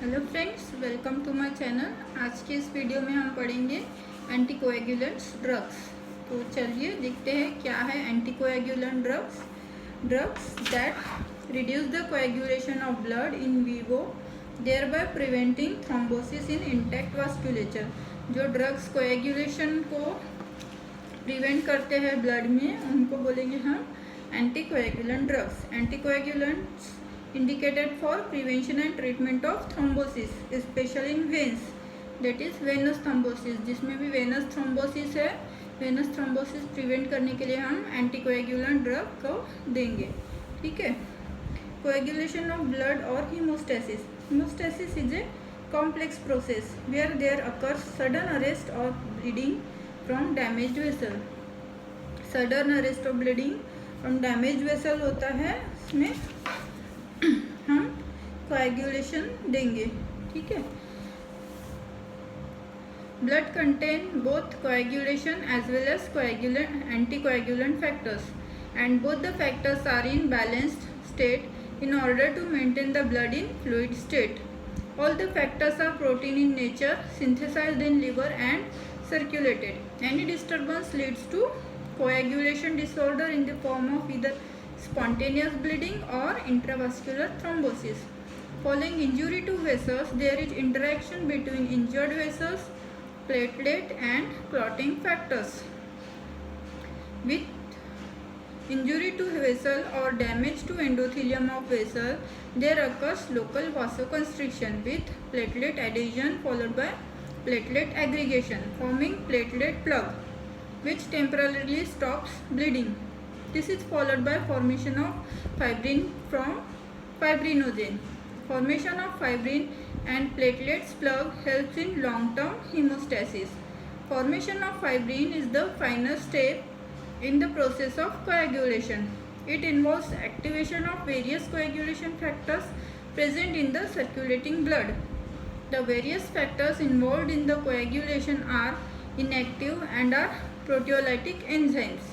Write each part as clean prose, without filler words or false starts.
Hello friends, welcome to my channel. आज के इस वीडियो में हम पढ़ेंगे एंटीकोएगुलेंट्स ड्रग्स। तो चलिए देखते हैं क्या है anticoagulant drugs. Drugs that reduce the coagulation of blood in vivo, thereby preventing thrombosis in intact vasculature. जो ड्रग्स कोएगुलेशन को प्रिवेंट करते हैं ब्लड में, उनको बोलेंगे हम anticoagulant drugs. Anticoagulants indicated for prevention and treatment of thrombosis, especially in veins, that is venous thrombosis। जिसमें भी venous thrombosis है, venous thrombosis प्रिवेंट करने के लिए हम एंटीकोएगुलेंट ड्रग को देंगे। ठीक है। कोएगुलेशन ऑफ ब्लड और hemostasis। hemostasis is a complex process where there occurs sudden arrest of bleeding from damaged vessel। sudden arrest of bleeding from damaged vessel होता है, इसमें हम कोएगुलेशन देंगे। ठीक है। Blood contain both coagulation as well as coagulant anticoagulant factors and both the factors are in balanced state in order to maintain the blood in fluid state. All the factors are protein in nature, synthesised in liver and circulated. Any disturbance leads to coagulation disorder in the form of either spontaneous bleeding or intravascular thrombosis। Following injury to vessels, there is interaction between injured vessels, platelet and clotting factors। With injury to vessel or damage to endothelium of vessel, there occurs local vasoconstriction with platelet adhesion followed by platelet aggregation, forming platelet plug, which temporarily stops bleeding। This is followed by formation of fibrin from fibrinogen। Formation of fibrin and platelets plug helps in long-term hemostasis। Formation of fibrin is the final step in the process of coagulation। It involves activation of various coagulation factors present in the circulating blood। The various factors involved in the coagulation are inactive and are proteolytic enzymes।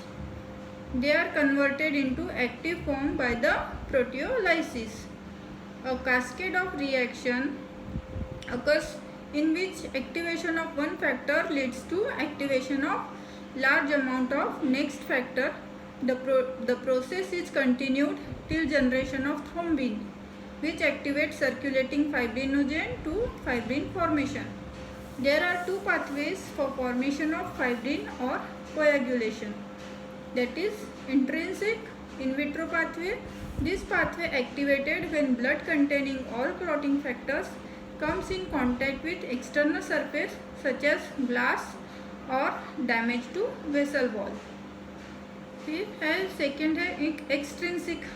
They are converted into active form by the proteolysis। A cascade of reaction occurs in which activation of one factor leads to activation of large amount of next factor। The process is continued till generation of thrombin, which activates circulating fibrinogen to fibrin formation। There are two pathways for formation of fibrin or coagulation, that is intrinsic in vitro pathway। This pathway activated when blood containing all clotting factors comes in contact with external surface such as glass or damage to vessel wall। फिर है second है extrinsic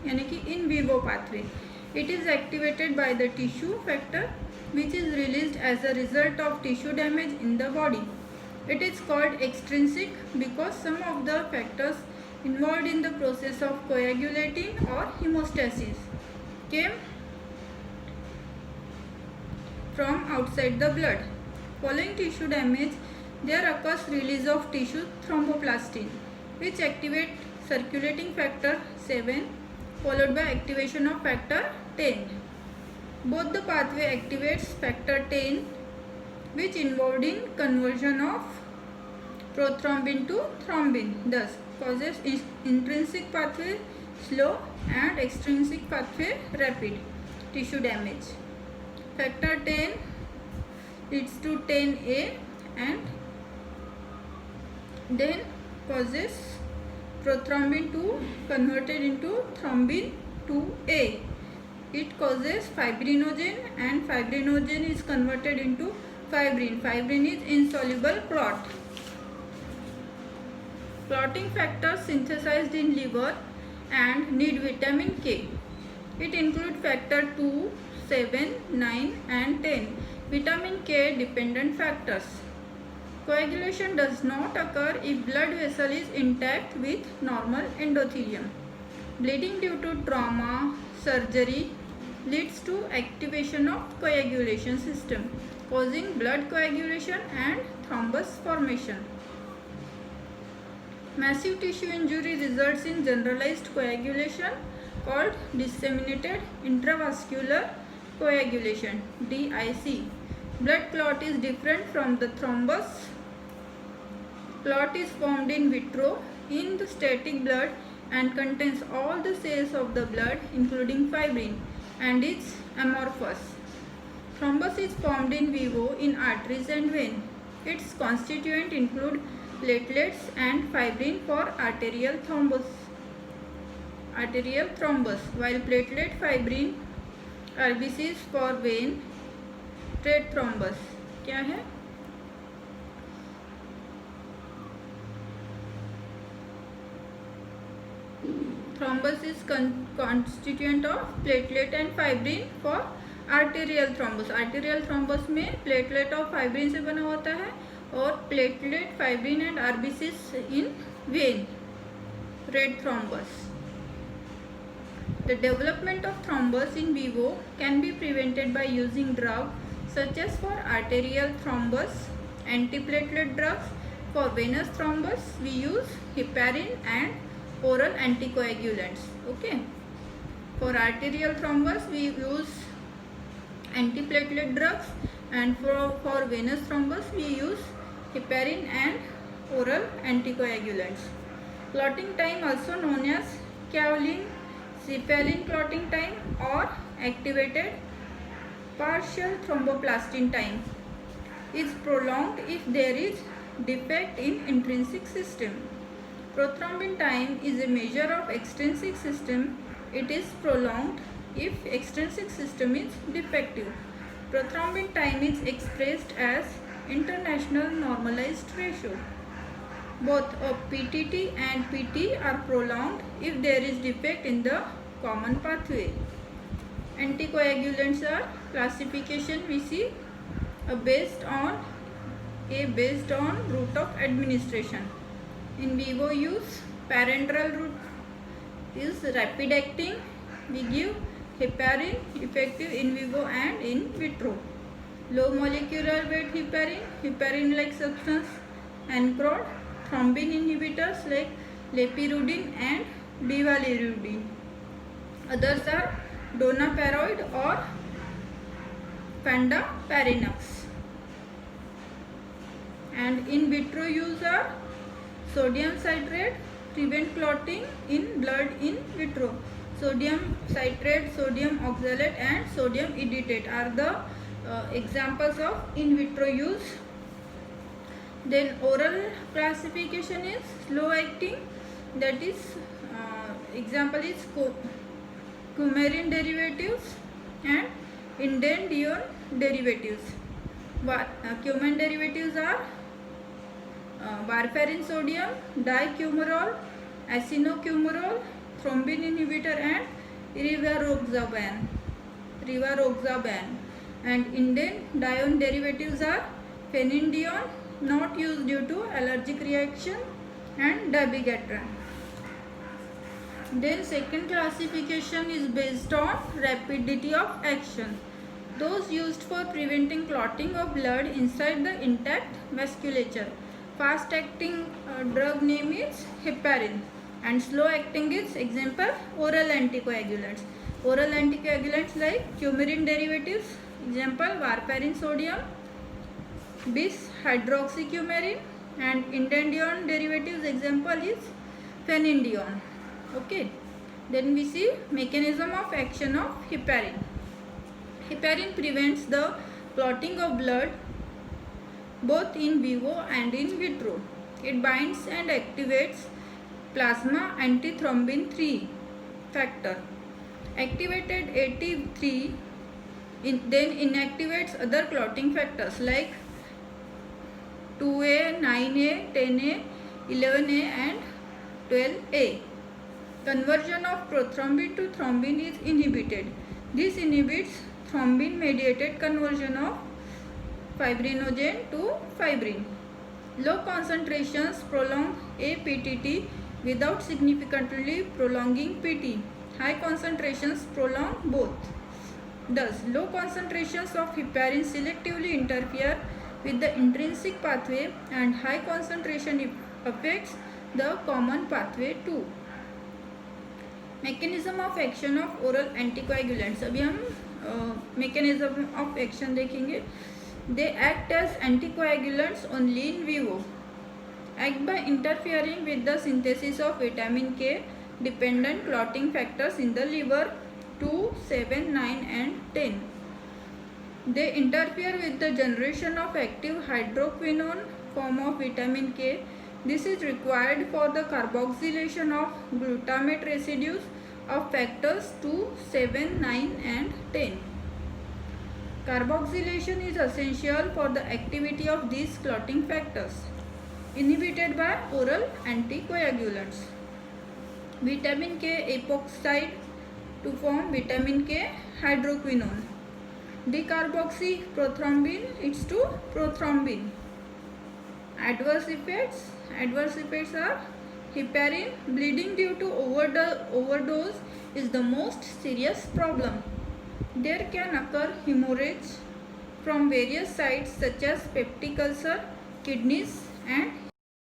यानी कि in vivo pathway. It is activated by the tissue factor which is released as a result of tissue damage in the body। It is called extrinsic because some of the factors involved in the process of coagulating or hemostasis came from outside the blood। Following tissue damage, there occurs release of tissue thromboplastin, which activate circulating factor 7 followed by activation of factor 10। Both the pathway activates factor 10, which involved in conversion of prothrombin to thrombin, thus causes intrinsic pathway slow and extrinsic pathway rapid tissue damage। Factor 10 leads to 10A and then causes prothrombin to converted into thrombin 2A। It causes fibrinogen and fibrinogen is converted into fibrin। Fibrin is insoluble clot। Clotting factors synthesized in liver and need vitamin K। It includes factor 2, 7, 9 and 10 vitamin K dependent factors। Coagulation does not occur if blood vessel is intact with normal endothelium। Bleeding due to trauma, surgery leads to activation of coagulation system, causing blood coagulation and thrombus formation। Massive tissue injury results in generalized coagulation called disseminated intravascular coagulation, DIC. Blood clot is different from the thrombus. Clot is formed in vitro in the static blood and contains all the cells of the blood including fibrin and is amorphous. Thrombus is formed in vivo in arteries and veins. Its constituents include platelets and fibrin for arterial thrombus, while platelet fibrin RBCs for vein red thrombus. क्या है? Thrombus is constituent of platelet and fibrin for arterial thrombus. Arterial thrombus में platelet और fibrin से बना होता है और platelet, fibrin and RBCs in vein, red thrombus. The development of thrombus in vivo can be prevented by using drugs such as for arterial thrombus, antiplatelet drugs. For venous thrombus, we use heparin and oral anticoagulants. Okay. For arterial thrombus, we use antiplatelet drugs, and for venous thrombus, we use heparin and oral anticoagulants. Clotting time, also known as cephalin clotting time or activated partial thromboplastin time, is prolonged if there is defect in intrinsic system. Prothrombin time is a measure of extrinsic system. It is prolonged if extrinsic system is defective. Prothrombin time is expressed as international normalized ratio. Both of PTT and PT are prolonged if there is defect in the common pathway. Anticoagulants are classification we see based on route of administration. In vivo use, parenteral route is rapid acting. We give heparin, effective in vivo and in vitro. Low molecular weight heparin-like substance, Ancrod, thrombin inhibitors like lepirudin and divalirudin. Others are donaparoid or fandaparinux. And in vitro use are sodium citrate, prevent clotting in blood in vitro. Sodium citrate, sodium oxalate and sodium edetate are the examples of in vitro use. Then oral classification is slow acting, that is example is coumarin derivatives and indendione derivatives. Coumarin derivatives are warfarin sodium, dicumarol, acinocumarol, thrombin inhibitor and rivaroxaban. And indendione derivatives are phenindione, not used due to allergic reaction, and dabigatran. Then second classification is based on rapidity of action. Those used for preventing clotting of blood inside the intact vasculature. Fast acting drug name is heparin and slow acting is example oral anticoagulants. Oral anticoagulants like coumarin derivatives, example warfarin sodium, bis hydroxycoumarin, and indendione derivatives example is phenindione. Okay. Then we see mechanism of action of heparin. Heparin prevents the clotting of blood both in vivo and in vitro. It binds and activates plasma antithrombin 3 factor. Activated AT3 then inactivates other clotting factors like 2A, 9A, 10A, 11A and 12A. Conversion of prothrombin to thrombin is inhibited. This inhibits thrombin mediated conversion of fibrinogen to fibrin. Low concentrations prolong APTT without significantly prolonging PT. High concentrations prolong both. Thus, low concentrations of heparin selectively interfere with the intrinsic pathway and high concentration affects the common pathway too. Mechanism of action of oral anticoagulants. अभी हम mechanism of action देखेंगे. They act as anticoagulants only in vivo. Act by interfering with the synthesis of vitamin K dependent clotting factors in the liver 2, 7, 9 and 10. They interfere with the generation of active hydroquinone form of vitamin K. This is required for the carboxylation of glutamate residues of factors 2, 7, 9 and 10. Carboxylation is essential for the activity of these clotting factors, inhibited by oral anticoagulants. Vitamin K epoxide to form vitamin K hydroquinone. Decarboxyprothrombin leads to prothrombin. Adverse effects are heparin. Bleeding due to overdose is the most serious problem. There can occur hemorrhage from various sites such as peptic ulcer, kidneys and